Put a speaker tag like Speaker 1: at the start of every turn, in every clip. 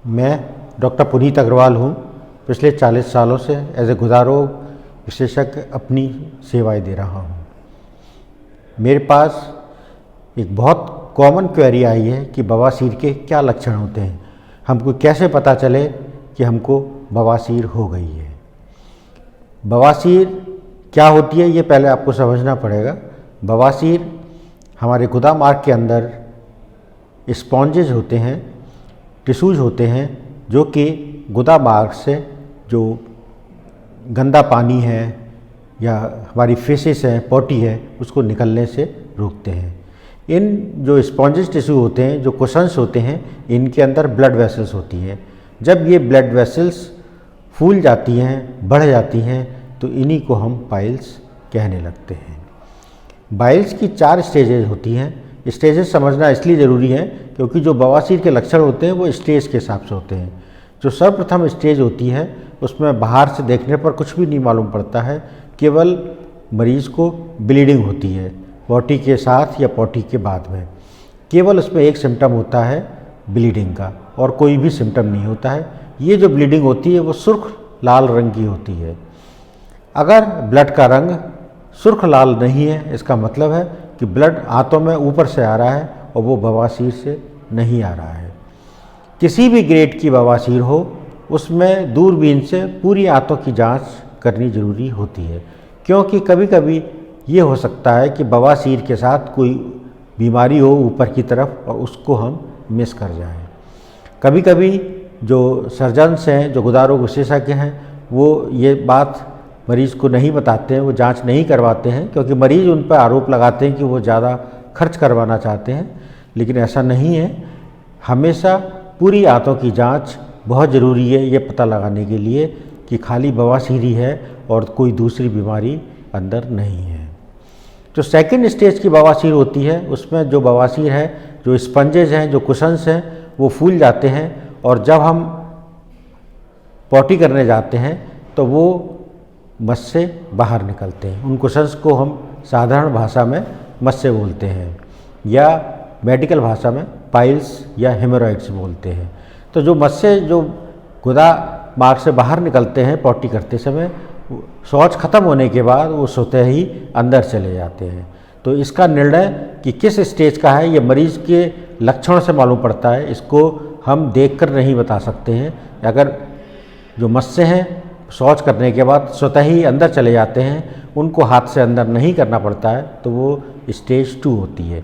Speaker 1: मैं डॉक्टर पुनीत अग्रवाल हूँ। पिछले 40 सालों से एज ए गुदा रोग विशेषज्ञ अपनी सेवाएं दे रहा हूँ। मेरे पास एक बहुत कॉमन क्वेरी आई है कि बवासीर के क्या लक्षण होते हैं, हमको कैसे पता चले कि हमको बवासीर हो गई है। बवासीर क्या होती है ये पहले आपको समझना पड़ेगा। बवासीर हमारे गुदा मार्ग के अंदर स्पॉन्जेज होते हैं, टिश्यूज होते हैं जो कि गुदा मार्ग से जो गंदा पानी है या हमारी फेसेस है, पॉटी है, उसको निकलने से रोकते हैं। इन जो स्पॉन्जेस टिश्यू होते हैं, जो कुशन्स होते हैं, इनके अंदर ब्लड वेसल्स होती हैं। जब ये ब्लड वेसल्स फूल जाती हैं, बढ़ जाती हैं, तो इन्हीं को हम पाइल्स कहने लगते हैं। बाइल्स की 4 स्टेजेज होती हैं। स्टेजेस समझना इसलिए ज़रूरी है क्योंकि जो बवासीर के लक्षण होते हैं वो स्टेज के हिसाब से होते हैं। जो सर्वप्रथम स्टेज होती है उसमें बाहर से देखने पर कुछ भी नहीं मालूम पड़ता है, केवल मरीज़ को ब्लीडिंग होती है पॉटी के साथ या पॉटी के बाद में। केवल उसमें एक सिम्टम होता है ब्लीडिंग का और कोई भी सिम्टम नहीं होता है। ये जो ब्लीडिंग होती है वो सुर्ख लाल रंग की होती है। अगर ब्लड का रंग सुर्ख लाल नहीं है, इसका मतलब है कि ब्लड आंतों में ऊपर से आ रहा है और वो बवासीर से नहीं आ रहा है। किसी भी ग्रेड की बवासीर हो उसमें दूरबीन से पूरी आंतों की जांच करनी ज़रूरी होती है, क्योंकि कभी कभी ये हो सकता है कि बवासीर के साथ कोई बीमारी हो ऊपर की तरफ और उसको हम मिस कर जाएं। कभी कभी जो सर्जन्स हैं, जो गुदा रोग विशेषज्ञ हैं, वो ये बात मरीज़ को नहीं बताते हैं, वो जांच नहीं करवाते हैं, क्योंकि मरीज़ उन पर आरोप लगाते हैं कि वो ज़्यादा खर्च करवाना चाहते हैं। लेकिन ऐसा नहीं है। हमेशा पूरी आंतों की जांच बहुत ज़रूरी है ये पता लगाने के लिए कि खाली बवासीर ही है और कोई दूसरी बीमारी अंदर नहीं है। जो सेकंड स्टेज की बवासीर होती है उसमें जो बवासीर है, जो स्पंजेज हैं, जो कुशन्स हैं, वो फूल जाते हैं और जब हम पॉटी करने जाते हैं तो वो मस्से बाहर निकलते हैं। उन कुशन्स को हम साधारण भाषा में मस्से बोलते हैं या मेडिकल भाषा में पाइल्स या हेमोरॉइड्स बोलते हैं। तो जो मस्से जो गुदा मार्ग से बाहर निकलते हैं पॉटी करते समय, शौच खत्म होने के बाद वो स्वतः ही अंदर चले जाते हैं। तो इसका निर्णय कि किस स्टेज का है ये मरीज़ के लक्षण से मालूम पड़ता है। इसको हम देखकर नहीं बता सकते हैं। अगर जो मस्से हैं शौच करने के बाद स्वतः ही अंदर चले जाते हैं, उनको हाथ से अंदर नहीं करना पड़ता है, तो वो स्टेज 2 होती है।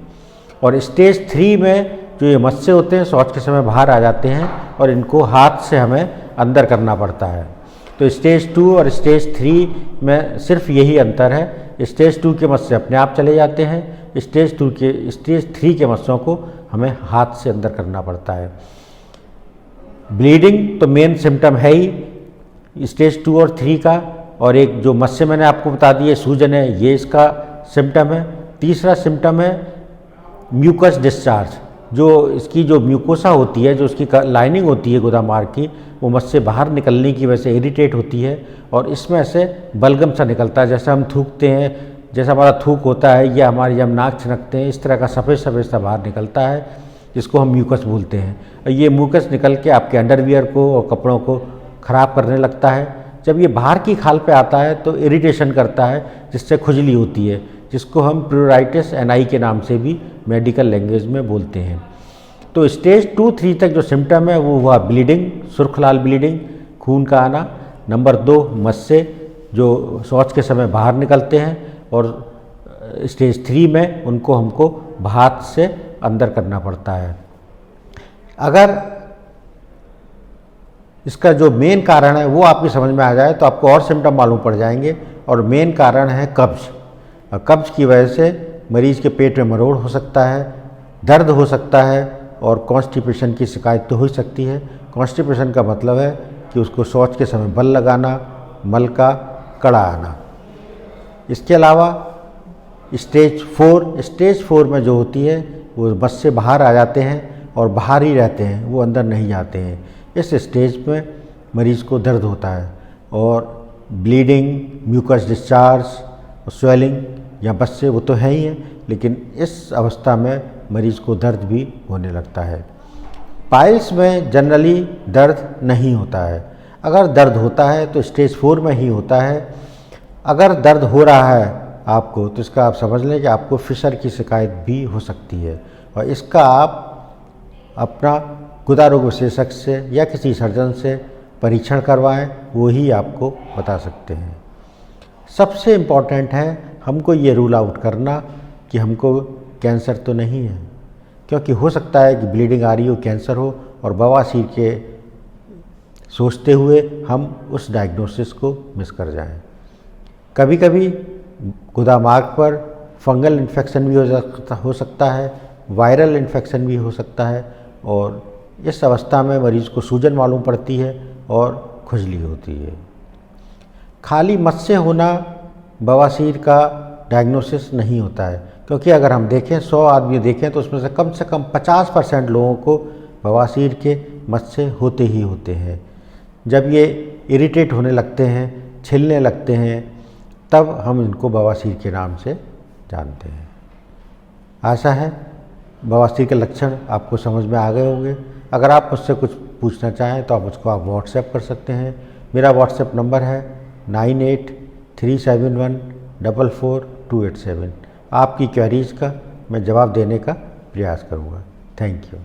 Speaker 1: और स्टेज 3 में जो ये मस्से होते हैं शौच के समय बाहर आ जाते हैं और इनको हाथ से हमें अंदर करना पड़ता है। तो स्टेज 2 और स्टेज 3 में सिर्फ यही अंतर है। स्टेज 2 के मस्से अपने आप चले जाते हैं, स्टेज 3 के मस्सों को हमें हाथ से अंदर करना पड़ता है। ब्लीडिंग तो मेन सिम्टम है ही स्टेज 2 और 3 का, और एक जो मस्से मैंने आपको बता दिए सूजन है, ये इसका सिम्टम है। तीसरा सिम्टम है म्यूकस डिस्चार्ज। जो इसकी जो म्यूकोसा होती है, जो उसकी लाइनिंग होती है गुदा मार्ग की, वो मस्से बाहर निकलने की वजह से इरिटेट होती है और इसमें से बलगम सा निकलता है। जैसे हम थूकते हैं, जैसा हमारा थूक होता है या हमारी जब नाक छिनकते हैं, इस तरह का सफ़ेद सफ़ेद सा बाहर निकलता है, जिसको हम म्यूकस बोलते हैं। ये म्यूकस निकल के आपके अंडरवियर को और कपड़ों को ख़राब करने लगता है। जब ये बाहर की खाल पे आता है तो इरिटेशन करता है, जिससे खुजली होती है, जिसको हम प्लूराइटिस एनआई के नाम से भी मेडिकल लैंग्वेज में बोलते हैं। तो स्टेज 2-3 तक जो सिम्टम है वो हुआ ब्लीडिंग, सुर्ख लाल ब्लीडिंग, खून का आना। नंबर 2 मस्से जो शौच के समय बाहर निकलते हैं, और स्टेज 3 में उनको हमको हाथ से अंदर करना पड़ता है। अगर इसका जो मेन कारण है वो आपकी समझ में आ जाए तो आपको और सिम्टम मालूम पड़ जाएंगे। और मेन कारण है कब्ज। कब्ज की वजह से मरीज़ के पेट में मरोड़ हो सकता है, दर्द हो सकता है और कॉन्स्टिपेशन की शिकायत तो हो ही सकती है। कॉन्स्टिपेशन का मतलब है कि उसको शौच के समय बल लगाना, मल का कड़ा आना। इसके अलावा स्टेज 4 में जो होती है वो बस से बाहर आ जाते हैं और बाहर ही रहते हैं, वो अंदर नहीं जाते हैं। इस स्टेज में मरीज़ को दर्द होता है और ब्लीडिंग, म्यूकस डिस्चार्ज, स्वेलिंग या बस से वो तो है ही है, लेकिन इस अवस्था में मरीज़ को दर्द भी होने लगता है। पाइल्स में जनरली दर्द नहीं होता है। अगर दर्द होता है तो स्टेज 4 में ही होता है। अगर दर्द हो रहा है आपको तो इसका आप समझ लें कि आपको फिशर की शिकायत भी हो सकती है, और इसका आप अपना गुदा रोग विशेषज्ञ से या किसी सर्जन से परीक्षण करवाएं, वो ही आपको बता सकते हैं। सबसे इम्पॉर्टेंट है हमको ये रूल आउट करना कि हमको कैंसर तो नहीं है, क्योंकि हो सकता है कि ब्लीडिंग आ रही हो, कैंसर हो, और बवासीर के सोचते हुए हम उस डायग्नोसिस को मिस कर जाएं। कभी कभी गुदा मार्ग पर फंगल इन्फेक्शन भी हो सकता है, वायरल इन्फेक्शन भी हो सकता है, और इस अवस्था में मरीज़ को सूजन मालूम पड़ती है और खुजली होती है। खाली मत्स्य होना बवासीर का डायग्नोसिस नहीं होता है, क्योंकि अगर हम देखें 100 आदमी देखें तो उसमें से कम 50% लोगों को बवासीर के मत्स्य होते ही होते हैं। जब ये इरिटेट होने लगते हैं, छिलने लगते हैं, तब हम इनको बवासीर के नाम से जानते हैं। आशा है बवासीर के लक्षण आपको समझ में आ गए होंगे। अगर आप मुझसे कुछ पूछना चाहें तो आप मुझको व्हाट्सएप कर सकते हैं। मेरा व्हाट्सएप नंबर है 9837144287। आपकी क्वेरीज़ का मैं जवाब देने का प्रयास करूँगा। Thank you.